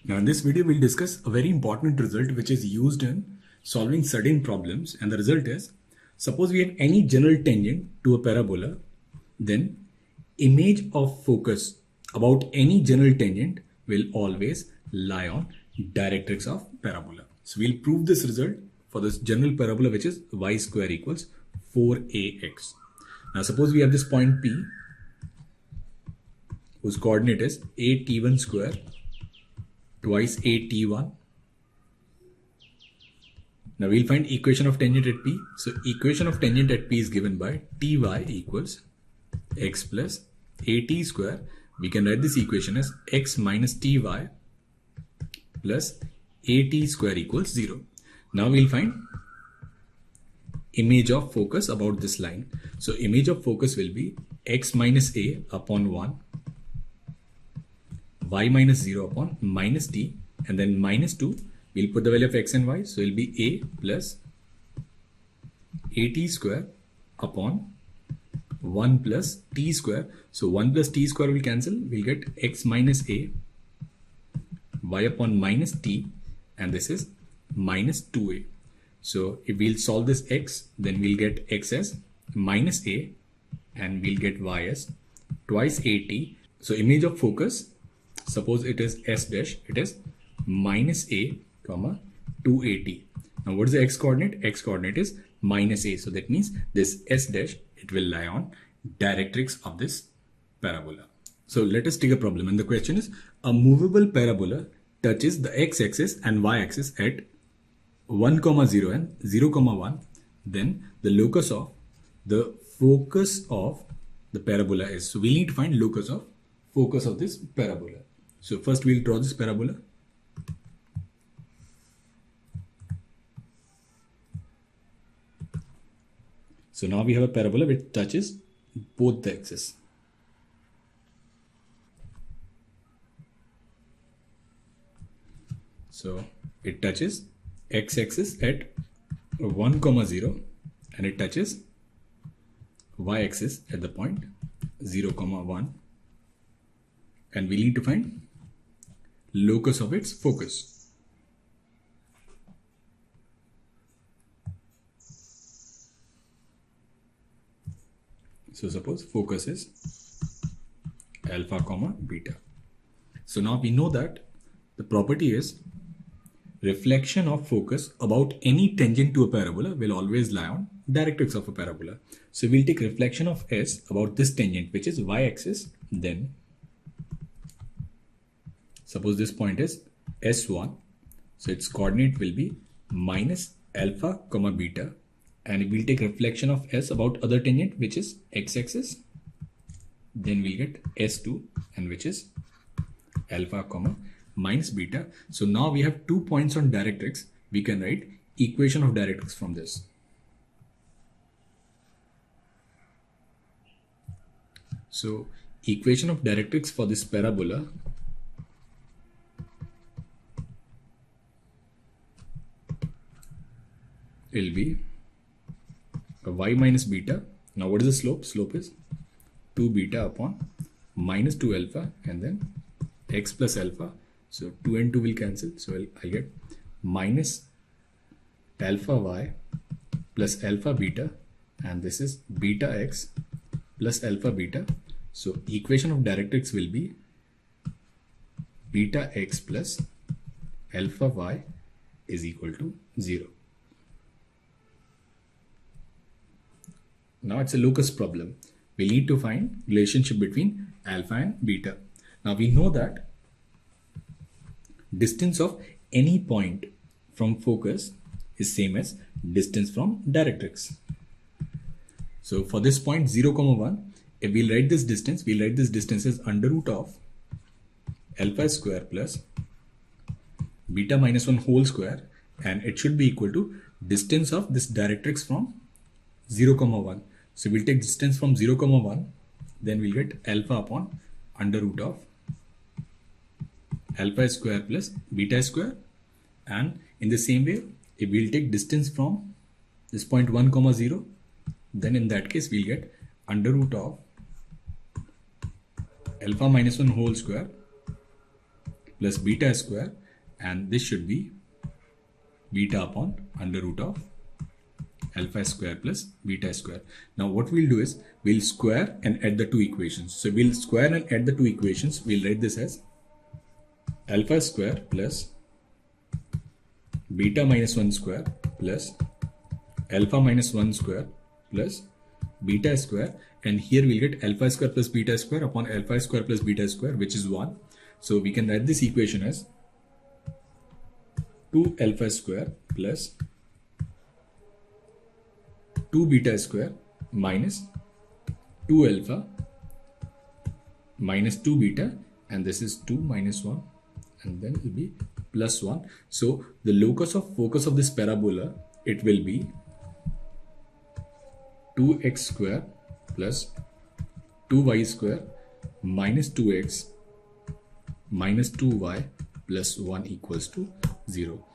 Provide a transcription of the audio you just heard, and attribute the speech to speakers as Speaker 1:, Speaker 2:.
Speaker 1: Now in this video we'll discuss a very important result which is used in solving certain problems, and the result is, suppose we have any general tangent to a parabola, then image of focus about any general tangent will always lie on directrix of parabola. So we'll prove this result for this general parabola which is y square equals 4ax. Now suppose we have this point P whose coordinate is at1 square twice at1. Now we'll find equation of tangent at P. So equation of tangent at P is given by ty equals x plus at square. We can write this equation as x minus ty plus at square equals 0. Now we'll find image of focus about this line. So image of focus will be x minus a upon 1, y minus 0 upon minus t, and then minus 2. We'll put the value of x and y. So it will be a plus at square upon 1 plus t square. So 1 plus t square will cancel. We'll get x minus a, y upon minus t, and this is minus 2a. So if we'll solve this x, then we'll get x as minus a and we'll get y as twice at. So image of focus, suppose it is s dash, it is minus a comma 2at. Now what is the x coordinate? X coordinate is minus a. So that means this s dash, it will lie on directrix of this parabola. So let us take a problem, and the question is, a movable parabola touches the x-axis and y-axis at 1, 0 and 0, 1. Then the locus of the focus of the parabola is. So we need to find locus of focus of this parabola. So first we'll draw this parabola. So now we have a parabola which touches both the axes. So it touches x-axis at 1, 0 and it touches y-axis at the point 0, 1, and we need to find locus of its focus. So suppose focus is alpha, beta. So now we know that the property is reflection of focus about any tangent to a parabola will always lie on directrix of a parabola. So we'll take reflection of s about this tangent which is y-axis. Then suppose this point is s1, so its coordinate will be minus alpha, beta, and we'll take reflection of s about other tangent which is x-axis. Then we'll get s2, and which is alpha, minus beta. So now we have 2 points on directrix. We can write equation of directrix from this. So equation of directrix for this parabola will be a y minus beta. Now what is the slope? Slope is 2 beta upon minus 2 alpha and then x plus alpha. So 2 and 2 will cancel. So I'll get minus alpha y plus alpha beta, and this is beta x plus alpha beta. So equation of directrix will be beta x plus alpha y is equal to 0. Now it's a locus problem. We need to find relationship between alpha and beta. Now we know that distance of any point from focus is same as distance from directrix. So for this point 0, 1, if we'll write this distance, we'll write this distance as under root of alpha square plus beta minus 1 whole square, and it should be equal to distance of this directrix from 0, 1. So we'll take distance from 0, 1, then we'll get alpha upon under root of alpha square plus beta square. And in the same way, if we'll take distance from this point 1, 0, then in that case we'll get under root of alpha minus 1 whole square plus beta square, and this should be beta upon under root of alpha square plus beta square. Now what we'll do is we'll square and add the two equations. So we'll square and add the two equations. We'll write this as alpha square plus beta minus 1 square plus alpha minus 1 square plus beta square, and here we'll get alpha square plus beta square upon alpha square plus beta square, which is 1. So we can write this equation as 2 alpha square plus 2 beta square minus 2 alpha minus 2 beta, and this is 2 minus 1, and then it will be plus 1. So the locus of focus of this parabola, it will be 2x square plus 2y square minus 2x minus 2y plus 1 equals to 0.